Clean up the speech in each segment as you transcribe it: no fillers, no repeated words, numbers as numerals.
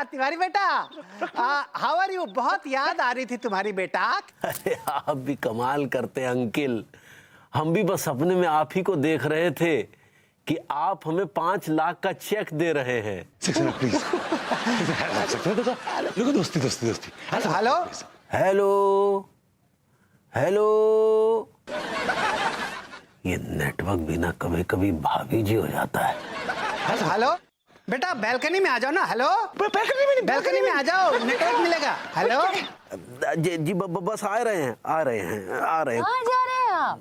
तिवारी बेटा, how are you? बहुत याद आ रही थी तुम्हारी बेटा। अरे आप भी कमाल करते हैं अंकिल। हम भी बस सपने में आप ही को देख रहे थे कि आप हमें 5 लाख का चेक दे रहे हैं। प्लीज देखो, दोस्ती दोस्ती दोस्ती। Hello hello hello. ये नेटवर्क भी ना कभी कभी भाभी जी हो जाता है। हेलो बेटा, बैल्कनी में आ जाओ ना। हेलो बैल्कनी में आ जाओ, नेटवर्क मिलेगा। हेलो जी बस आ रहे हैं। कहाँ जा रहे हैं आप?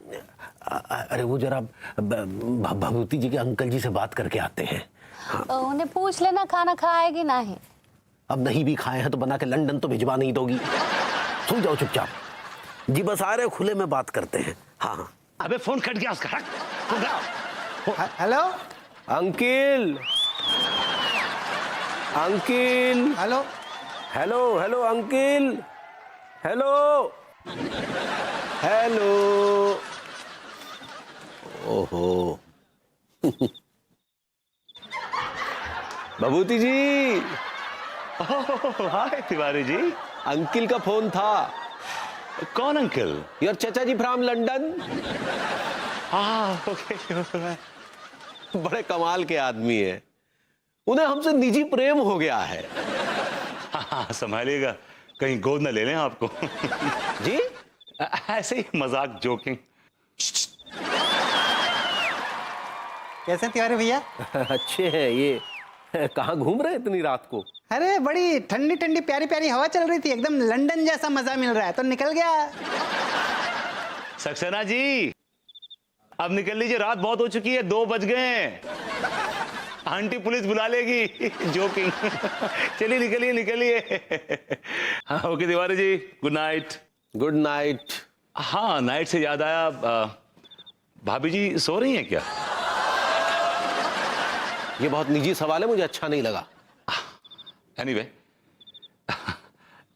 अरे वो जरा भभूति जी के अंकल जी से बात करके आते हैं। उन्हें पूछ लेना खाना खाए कि नहीं। अब नहीं भी खाए हैं तो बना के लंदन तो भिजवा नहीं दोगी। सो जाओ चुपचाप। जी बस आ रहे हैं, खुले में बात करते हैं। हाँ। अबे फोन कट गया उसका। Hello uncle uncle. Hello hello hello uncle. Hello hello. ओहो भभूति जी। हाय तिवारी जी। अंकिल का फोन था। कौन अंकल? योर चाचा जी फ्रॉम लंदन। ओके। बड़े कमाल के आदमी है। उन्हें हमसे निजी प्रेम हो गया है। हाँ संभालिएगा, कहीं गोद न ले लें आपको। जी ऐसे ही मजाक, जोकिंग। कैसे तिवारी भैया? अच्छे हैं ये। कहाँ घूम रहे हैं इतनी रात को? अरे बड़ी ठंडी ठंडी प्यारी प्यारी हवा चल रही थी, एकदम लंदन जैसा मजा मिल रहा है तो निकल गया। सक्सेना जी अब निकल लीजिए, रात बहुत हो चुकी है, 2 बज गए हैं। आंटी पुलिस बुला लेगी। जोकिंग। चलिए निकलिए निकलिए। हाँ okay Tiwari ji, good night. Good night. हाँ नाइट से याद आया, भाभी जी सो रही हैं क्या? ये बहुत निजी सवाल है, मुझे अच्छा नहीं लगा। Anyway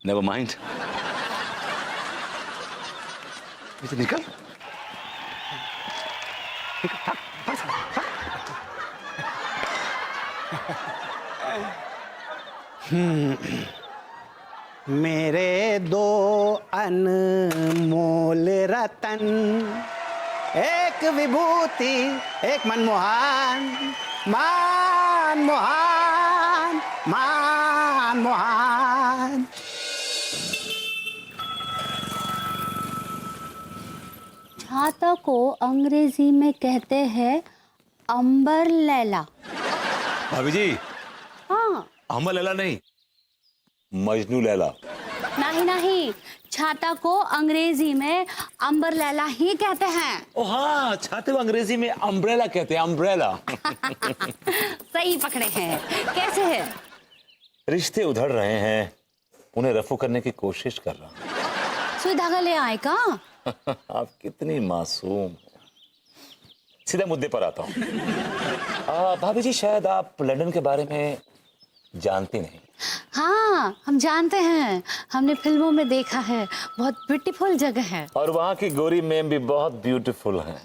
never mind. निकल। मेरे 2 अनमोल रतन, एक विभूति एक मनमोहन, मनमोहन मनमोहन। छाता को अंग्रेजी में कहते हैं अम्बरलेला। भाभी जी हाँ। अमर लैला नहीं, मजनू लैला। नहीं नहीं, छाता को अंग्रेजी में अम्बरलेला ही कहते हैं। ओ हाँ, छाते को अंग्रेजी में अम्ब्रेला कहते हैं, अम्ब्रेला। सही पकड़े हैं। कैसे है? रिश्ते उधड़ रहे हैं, उन्हें रफू करने की कोशिश कर रहा हूं। सुई धागा ले आए का? आप कितनी मासूम हैं। सीधा मुद्दे पर आता हूँ। भाभी जी शायद आप लंदन के बारे में जानती नहीं। हाँ हम जानते हैं, हमने फिल्मों में देखा है, बहुत ब्यूटीफुल जगह है। और वहाँ की गोरी मैम भी बहुत ब्यूटीफुल हैं।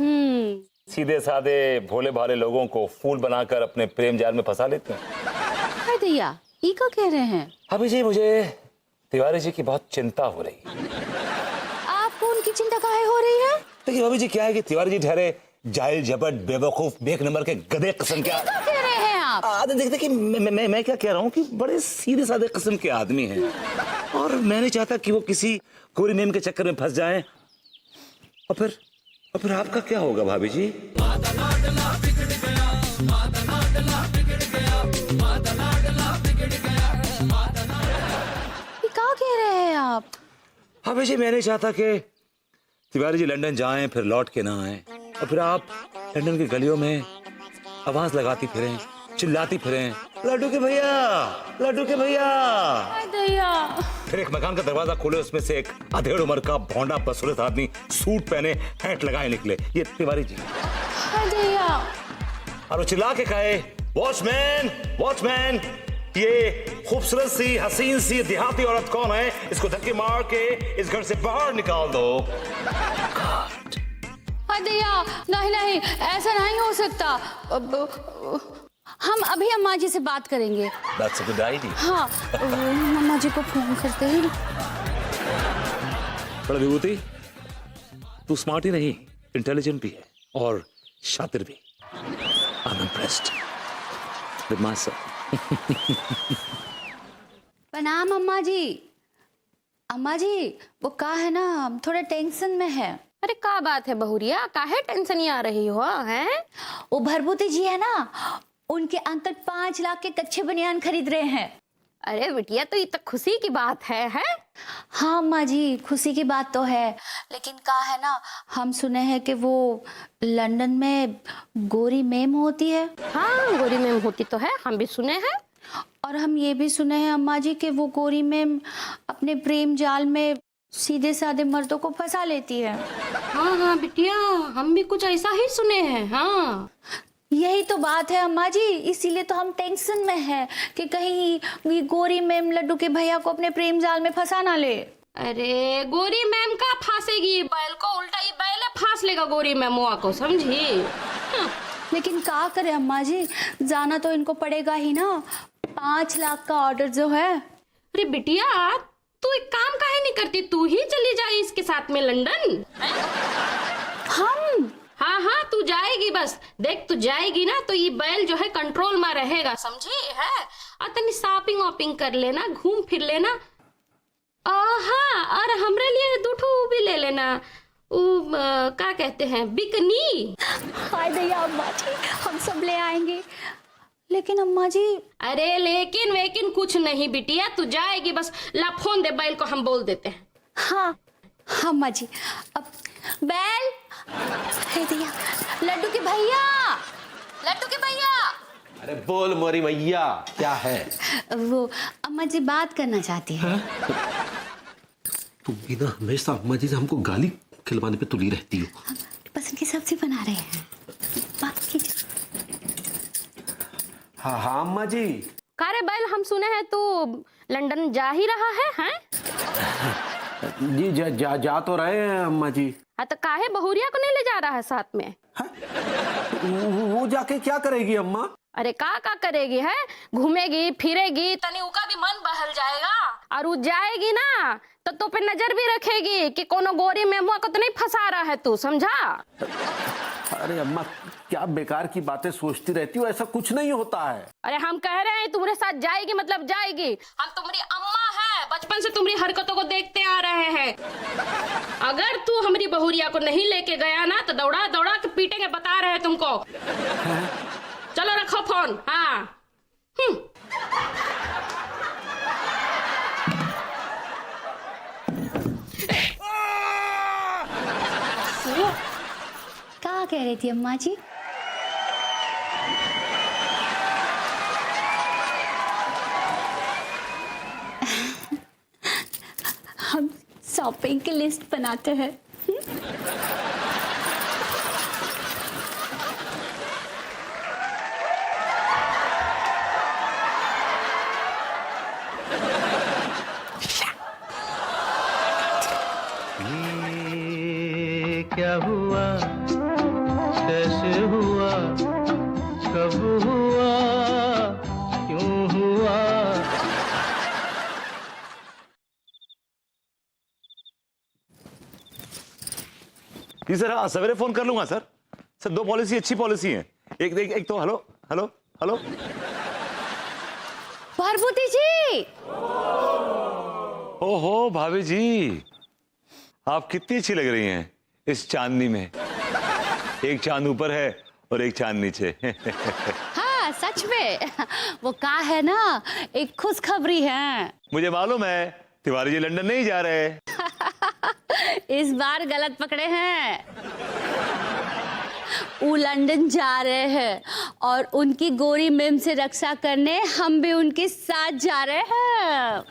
सीधे साधे भोले भाले लोगों को फूल बनाकर अपने प्रेम जाल में फंसा लेते हैं। हाय दैया, ये क्या कह रहे हैं? भाभी जी मुझे तिवारी जी की बहुत चिंता हो रही है। आपको उनकी चिंता काहे हो रही है? देखिए भाभी जी क्या है कि तिवारी जी ठहरे जाहिल झपट बेवकूफ बेक नंबर के गधे किस्म के। क्या कह रहे हैं आप? देखिए मैं क्या कह रहा हूँ कि बड़े सीधे साधे किस्म के आदमी हैं और मैं नहीं चाहता कि वो किसी गोरी मैम के चक्कर में फंस जाएं। और फिर आपका क्या होगा भाभी जी? ये क्या कह रहे हैं आप? भाभी जी मैं नहीं चाहता कि तिवारी जी लंदन जाएं फिर लौट के ना आए और फिर आप लंदन की गलियों में आवाज लगाती फिरें, चिल्लाती फिरें, लड्डू के भैया, लड्डू के भैया। हाय दैया। फिर एक मकान का दरवाजा खोले, उसमें से एक अधेड़ उम्र का भौंडा बदसूरत आदमी सूट पहने हैट लगाए निकले, ये तिवारी जी। हाय दैया। और वो चिल्ला के कहे, वॉचमैन वॉचमैन, ये खूबसूरत सी हसीन सी देहाती औरत कौन है? इसको धक्के मार के इस घर से बाहर निकाल दो। हाय दैया, नहीं नहीं ऐसा नहीं हो सकता। हम अभी अम्मा जी से बात करेंगे। That's a good idea. हाँ, मम्मा जी को फोन करते हैं। बड़ा विभूति, तू स्मार्ट ही नहीं, इंटेलिजेंट भी है और शातिर भी। I'm impressed with myself. प्रणाम अम्मा जी। अम्मा जी, वो का है ना, हम थोड़े टेंशन में है। अरे का बात है बहुरिया, काहे टेंशन ही आ रही हो हैं? वो भरभूति जी है ना, उनके अंकल 5 लाख के कच्चे बनियान खरीद रहे हैं। अरे बिटिया, तो ये तो खुशी की बात है, हैं? हाँ अम्मा जी, खुशी की बात तो है, लेकिन का है ना, हम सुने हैं कि वो लंदन में गोरी मैम होती है। हाँ, गोरी मैम होती तो है, हम भी सुने हैं। और हम ये भी सुने हैं अम्मा जी कि वो गोरी मैम अपने प्रेम जाल में सीधे साधे मर्दों को फंसा लेती है। हाँ हाँ बिटिया, हम भी कुछ ऐसा ही सुने हैं। हाँ, यही तो बात है अम्मा जी, इसीलिए तो हम टेंशन में हैं कि कहीं ये गोरी मैम लड्डू के भैया को अपने प्रेम जाल में फंसा ना ले। अरे गोरी मैम का फांसेगी बैल को, उल्टा ही बैल फांस लेगा गोरी मैमुआ को, समझी? हाँ। लेकिन क्या करे अम्मा जी, जाना तो इनको पड़ेगा ही ना। 5 लाख का ऑर्डर जो है। अरे बिटिया, तू एक काम काहे नहीं करती, तू ही चली जाए इसके साथ में लंदन। हम? हाँ हाँ, तू जाएगी, बस देख, तू जाएगी ना तो ये बैल जो है कंट्रोल में रहेगा, समझी है? और तनी शॉपिंग वॉपिंग कर लेना, घूम फिर लेना। हाँ, और हमरे लिए 2 ठो भी ले लेना, क्या कहते हैं, बिकनी। हाय दैया अम्मा जी, हम सब ले आएंगे। लेकिन अम्मा जी। अरे लेकिन वेकिन कुछ नहीं बिटिया, तू जाएगी बस। ला फोन दे बैल को, हम बोल देते हैं। हाँ अम्मा जी। अब बैल, हाय दैया, लड्डू के भैया, लड्डू के भैया। अरे बोल मोरी मैया, क्या है? वो अम्मा जी बात करना चाहती है। तुम भी ना हमेशा अम्मा जी से हमको गाली खिलवाने पे तुली रहती हो। पसंद की सब्जी बना रहे हैं, बात कीजिए। हाँ हाँ अम्मा जी। कारे बैल, हम सुने हैं तू लंदन जा ही रहा है, हैं? जी जा तो रहे हैं अम्मा जी। हाँ, तो काहे बहुरिया को नहीं ले जा रहा है साथ में? वो जाके क्या करेगी अम्मा? अरे का करेगी है, घूमेगी फिरेगी, तनी उका भी मन बहल जाएगा। और वो जाएगी ना तो पे नजर भी रखेगी कि कोनो गोरी मेमुआ को तो नहीं फंसा रहा है तू, समझा? अरे अम्मा, क्या बेकार की बातें सोचती रहती हो, ऐसा कुछ नहीं होता है। अरे हम कह रहे हैं तुम्हारे साथ जाएगी मतलब जाएगी। हम तुम्हारी अम्मा है, बचपन से तुम्हारी हरकतों को देखते आ रहे हैं। अगर तू हमारी बहुरिया को नहीं लेके गया ना तो दौड़ा दौड़ा के पीटेंगे, बता रहे हैं तुमको। चलो रखो फोन। हाँ क्या कह रही थी अम्मा जी? हम शॉपिंग की लिस्ट बनाते हैं। क्या हुआ, कैसे हुआ, कब हुआ, क्यों हुआ? जी सर, हाँ सवेरे फोन कर लूंगा सर। 2 पॉलिसी अच्छी पॉलिसी हैं। एक तो hello hello hello. Parvati ji. ओहो भाभी जी, आप कितनी अच्छी लग रही हैं इस चांदनी में। एक चांद ऊपर है और एक चांद नीचे। हाँ सच में, वो का है ना, एक खुशखबरी है। मुझे मालूम है, तिवारी जी लंदन नहीं जा रहे। इस बार गलत पकड़े हैं। वो लंदन जा रहे हैं और उनकी गोरी मैम से रक्षा करने हम भी उनके साथ जा रहे हैं।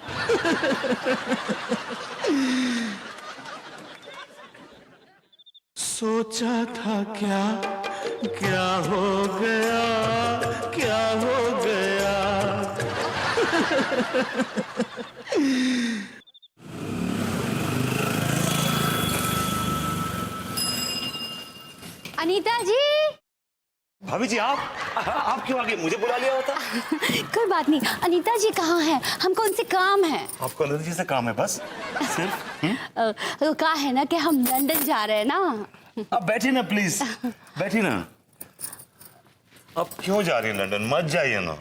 सोचा था क्या, क्या हो गया, क्या हो गया? अनीता जी। भाभी जी आप क्यों आगे मुझे बुला लिया होता? कोई बात नहीं, अनीता जी कहाँ हैं? हमको उनसे काम है। आपको अनिता जी से काम है बस सिर्फ? कहा है ना कि हम लंदन जा रहे हैं ना। अब बैठिए ना प्लीज, बैठिए ना। अब क्यों जा रही हैं लंदन? मत जाइए ना।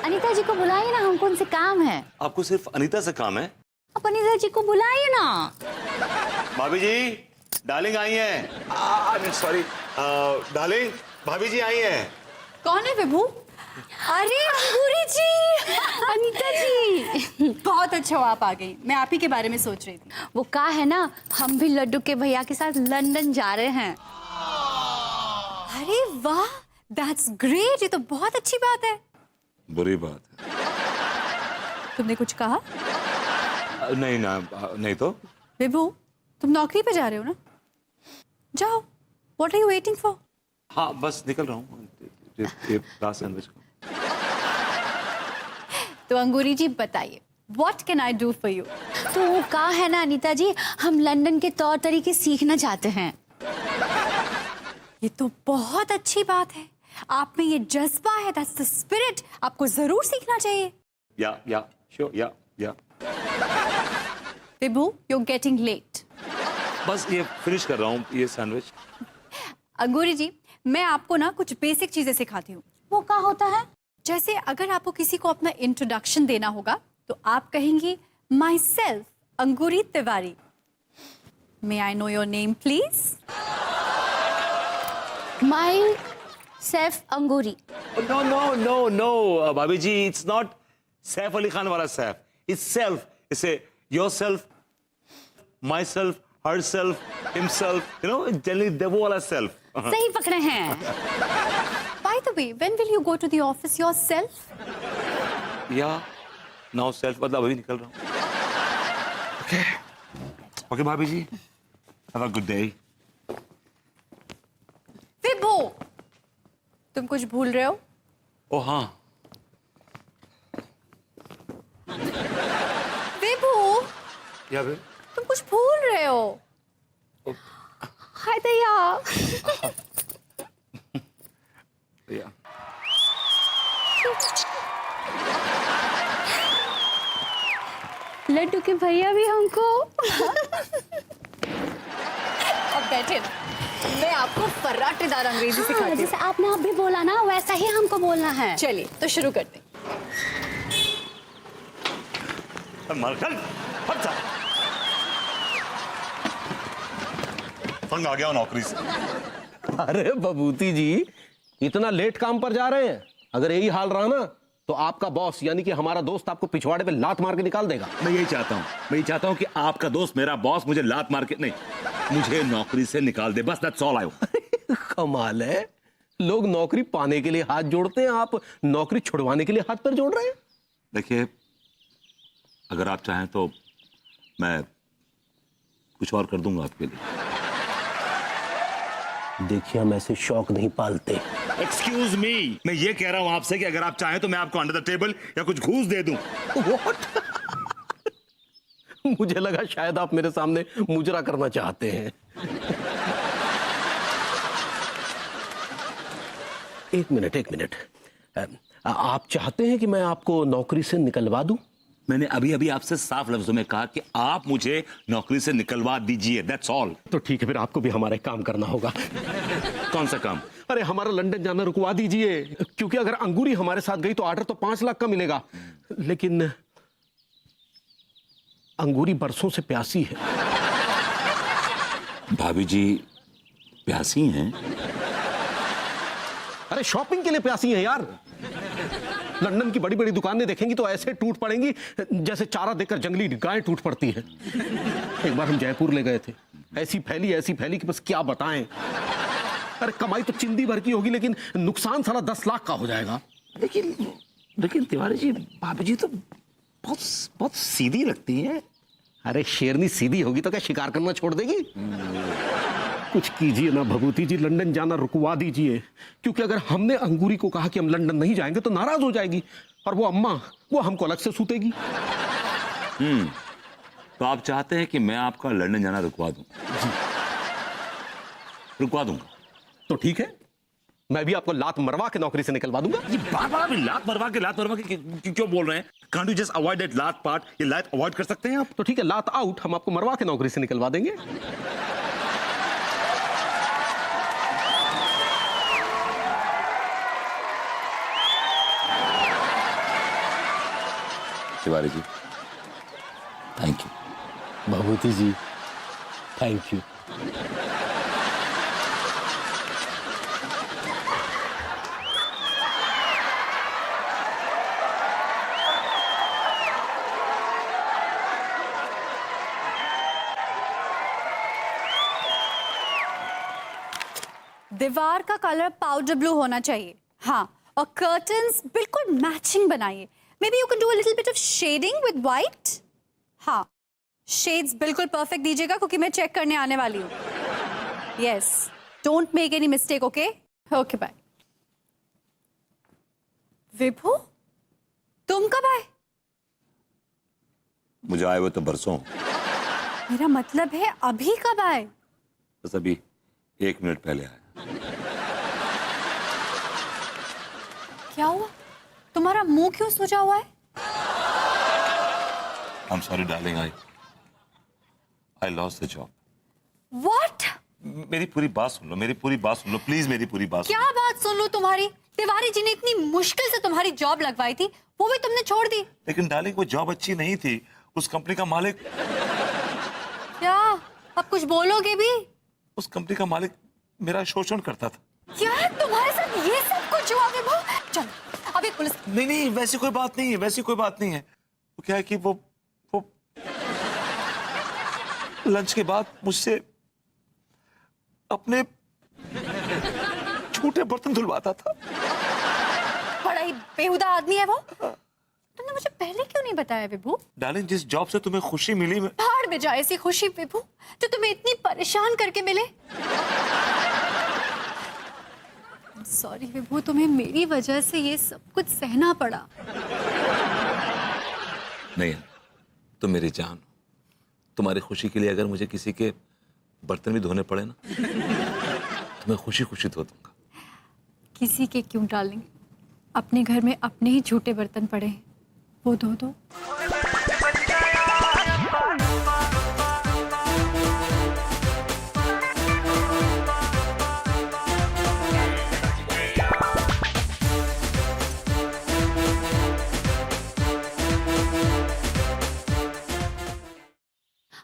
अनीता जी को बुलाइए ना, हमको उनसे काम है। आपको सिर्फ अनीता से काम है? आप अनीता जी को बुलाइए ना। भाभी जी डार्लिंग आई हैं। सॉरी डार्लिंग, भाभी जी आई हैं। कौन है विभू? अरे अंगूरी जी, अनीता जी। बहुत अच्छा हुआ आप आ गई, मैं आप ही के बारे में सोच रही थी। वो कहा है ना, हम भी लड्डू के भैया के साथ लंदन जा रहे हैं। अरे वाह, दैट्स ग्रेट, ये तो बहुत अच्छी बात है। बुरी बात है। तुमने कुछ कहा? नहीं ना, नहीं तो। विभू, तुम नौकरी पे जा रहे हो ना? जाओ, what are you waiting for? हाँ बस निकल रहा हूँ ये लास्ट सैंडविच को। तो अंगूरी जी बताइए, what can I do for you? तो वो कहा है ना अनीता जी, हम लंदन के तौर तरीके सीखना चाहते हैं। ये तो बहुत अच्छी बात है, आप में ये जज्बा है, दैट्स द स्पिरिट, आपको जरूर सीखना चाहिए। या श्योर या विभू, यू आर गेटिंग लेट। बस ये फिनिश कर रहा हूँ ये सैंडविच। अंगूरी जी, मैं आपको ना कुछ बेसिक चीजें सिखाती हूँ। वो क्या होता है? जैसे अगर आपको किसी को अपना इंट्रोडक्शन देना होगा तो आप कहेंगी myself Angoori Tiwari. May I know your name please? Myself Angoori. No भाभी जी, इट्स नॉट सैफ अली खान वाला सैफ, इट्स सेल्फ, इसे yourself, myself, herself, himself, you know, generally वो वाला सेल्फ। सही पकड़े हैं। By the way, when will you go to the office yourself? Yeah now self मतलब अभी निकल रहा हूँ। ओके भाभी जी, हैव अ गुड डे। विभू, तुम कुछ भूल रहे हो? ओ हाँ, विभू, या फिर तुम कुछ भूल रहे हो। हाय दया। या लड्डू के भैया भी हमको। अब बैठे ना, मैं आपको फर्राटेदार अंग्रेजी हाँ, सिखाती हूँ। जैसे आपने अभी बोला ना, वैसा ही हमको बोलना है। चलिए तो शुरू करते हैं। मरकल हट जा। तंग आ गया नौकरी से। अरे बबूती जी, इतना लेट काम पर जा रहे हैं? अगर यही हाल रहा ना तो आपका बॉस यानी कि हमारा दोस्त आपको पिछवाड़े पे लात मार के निकाल देगा। मैं यही चाहता हूँ कि आपका दोस्त, मेरा बॉस, मुझे लात मार के नहीं, मुझे नौकरी से निकाल दे, बस दैट्स ऑल। कमाल है, लोग नौकरी पाने के लिए हाथ जोड़ते हैं, आप नौकरी छुड़वाने के लिए हाथ पर जोड़ रहे हैं। देखिए, अगर आप चाहें तो मैं कुछ और कर दूंगा आपके लिए। देखिए, हम ऐसे शौक नहीं पालते। एक्सक्यूज मी, मैं ये कह रहा हूं आपसे कि अगर आप चाहें तो मैं आपको अंडर द टेबल या कुछ घूस दे दूं। What? मुझे लगा शायद आप मेरे सामने मुजरा करना चाहते हैं। एक मिनट। आप चाहते हैं कि मैं आपको नौकरी से निकलवा दूं? मैंने अभी अभी आपसे साफ लफ्जों में कहा कि आप मुझे नौकरी से निकलवा दीजिए, दैट्स ऑल। तो ठीक है, फिर आपको भी हमारा एक काम करना होगा। कौन सा काम? अरे हमारा लंदन जाना रुकवा दीजिए, क्योंकि अगर अंगूरी हमारे साथ गई तो ऑर्डर तो 5 लाख का मिलेगा, लेकिन अंगूरी बरसों से प्यासी है। भाभी जी प्यासी हैं? अरे शॉपिंग के लिए प्यासी है यार। लंदन की बड़ी बड़ी दुकानें देखेंगी तो ऐसे टूट पड़ेंगी जैसे चारा देकर जंगली गाय टूट पड़ती है। एक बार हम जयपुर ले गए थे, ऐसी फैली कि बस क्या बताएं। अरे कमाई तो चिंदी भर की होगी, लेकिन नुकसान साला 10 लाख का हो जाएगा। लेकिन तिवारी जी, भाभी जी तो बहुत सीधी लगती हैं। अरे शेरनी सीधी होगी तो क्या शिकार करना छोड़ देगी? कुछ कीजिए ना भभूति जी, लंदन जाना रुकवा दीजिए, क्योंकि अगर हमने अंगूरी को कहा कि हम लंदन नहीं जाएंगे तो नाराज हो जाएगी, और वो अम्मा वो हमको अलग से सूतेगी। तो आप चाहते हैं कि मैं आपका लंदन जाना रुकवा दूं? जी रुकवा दूंगा। तो ठीक है, मैं भी आपको लात मरवा के नौकरी से निकलवा दूंगा। ये बार बार लात मरवा के क्यों बोल रहे हैं? Can't you just avoid that लात पार्ट? ये लात अवॉइड कर सकते हैं आप? तो ठीक है, लात आउट, हम आपको मरवा के नौकरी से निकलवा देंगे। Tiwari ji thank you. Bhabhuti ji thank you. दीवार का कलर पाउडर ब्लू होना चाहिए, हाँ, और कर्टन्स बिल्कुल मैचिंग बनाइए। May be you can do a little bit of shading with white. हाँ, शेड्स बिल्कुल परफेक्ट दीजिएगा क्योंकि मैं चेक करने आने वाली हूँ। Yes, don't make any mistake, okay? Okay bye. Vibhu, तुम कब आए? मुझे आए हुए तो बरसों। मेरा मतलब है अभी कब आए? बस अभी 1 मिनट पहले आया। क्या हुआ? तुम्हारा मुंह क्यों सूजा हुआ है? I'm sorry darling, I lost the job. What? मेरी पूरी बात सुन लो, मेरी पूरी बात सुन लो प्लीज, मेरी पूरी बात सुन क्या बात सुन लो तुम्हारी? तिवारी जी ने इतनी मुश्किल से तुम्हारी जॉब लगवाई थी, वो भी तुमने छोड़ दी। लेकिन डार्लिंग वो जॉब अच्छी नहीं थी। उस कंपनी का मालिक, क्या अब कुछ बोलोगे भी? उस कंपनी का मालिक मेरा शोषण करता था। क्या तुम्हारे साथ ये सब कुछ हुआ विभू? चलो अभी पुलिस। नहीं वैसी कोई बात नहीं है, वैसी कोई बात नहीं है। वो क्या है कि वो लंच के बाद मुझसे अपने छोटे बर्तन धुलवाता था। बड़ा ही बेहुदा आदमी है वो। तुमने मुझे पहले क्यों नहीं बताया विभू? डार्लिंग जिस जॉब से तुम्हें खुशी मिली, मैं भाड़ में जाए ऐसी खुशी विभू जो तुम्हें इतनी परेशान करके मिले। सॉरी विभू, तुम्हें मेरी वजह से ये सब कुछ सहना पड़ा। नहीं, तुम मेरी जान, तुम्हारी खुशी के लिए अगर मुझे किसी के बर्तन भी धोने पड़े ना, तो मैं खुशी खुशी धो दूंगा। किसी के क्यों डार्लिंग, अपने घर में अपने ही झूठे बर्तन पड़े हैं, वो धो दो।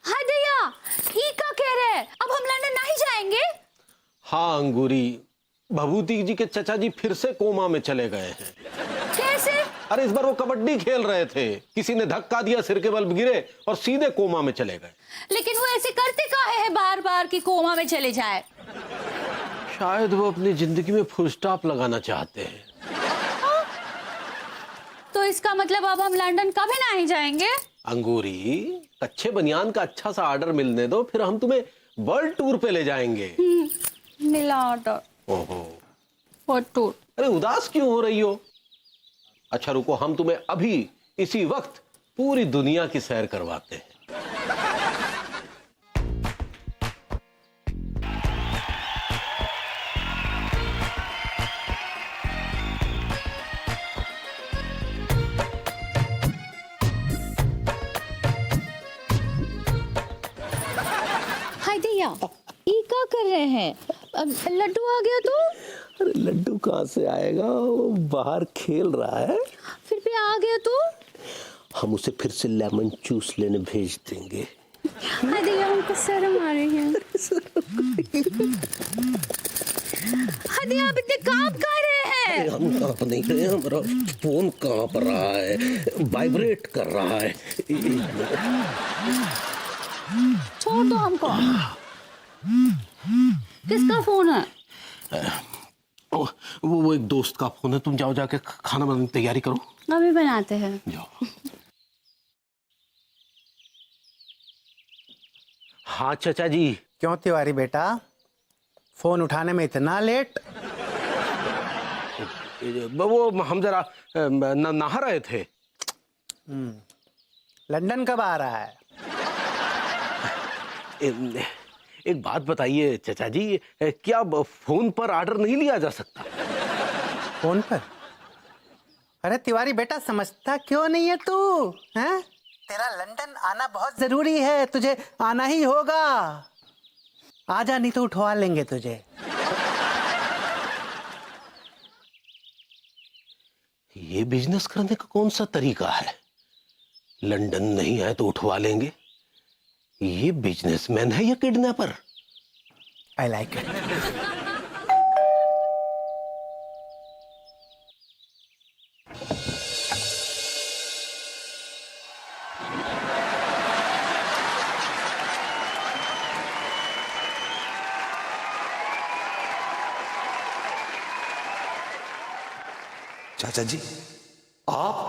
हाँ दैया, ही का कह रहे हैं, अब हम लंदन नहीं जाएंगे? हाँ अंगूरी, भभूति जी के चचा जी फिर से कोमा में चले गए हैं। कैसे? अरे इस बार वो कबड्डी खेल रहे थे, किसी ने धक्का दिया, सिर के बल गिरे और सीधे कोमा में चले गए। लेकिन वो ऐसे करते काहे है बार बार कि कोमा में चले जाए? शायद वो अपनी जिंदगी में फुल स्टॉप लगाना चाहते हैं। तो इसका मतलब अब हम लंदन कभी नहीं जाएंगे? अंगूरी, कच्चे बनियान का अच्छा सा ऑर्डर मिलने दो, फिर हम तुम्हें वर्ल्ड टूर पे ले जाएंगे। मिला ऑर्डर। ओहो, व्हाट टूर? अरे उदास क्यों हो रही हो? अच्छा रुको, हम तुम्हें अभी इसी वक्त पूरी दुनिया की सैर करवाते हैं। हाय दैया, ये क्या कर रहे हैं? लड्डू आ गया तो? अरे लड्डू कहाँ से आएगा, वो बाहर खेल रहा है। फिर भी आ गया तो? हम उसे फिर से लेमन जूस लेने भेज देंगे। हाय दैया, हमको शर्म आ रही है। हाय दैया, आप इतने कांप कहाँ रहे हैं? हम कांप नहीं रहे, हमारा फोन कांप रहा है, वाइब्रेट कर रहा है। छोड़ दो हमको। किसका फोन है? वो एक दोस्त का फोन है। तुम जाओ, जाके खाना बनाने की तैयारी करो। अभी बनाते हैं। जाओ। हाँ चाचा जी। क्यों तिवारी बेटा, फोन उठाने में इतना लेट? वो हम जरा नहा रहे थे। लंदन कब आ रहा है? एक बात बताइए चाचा जी, क्या फोन पर ऑर्डर नहीं लिया जा सकता? फोन पर? अरे तिवारी बेटा, समझता क्यों नहीं है तू? हैं? तेरा लंदन आना बहुत जरूरी है, तुझे आना ही होगा। आजा, नहीं तो उठवा लेंगे तुझे। ये बिजनेस करने का कौन सा तरीका है? लंदन नहीं आए तो उठवा लेंगे। ये बिजनेसमैन है या किडनैपर? I like it. चाचा जी, आप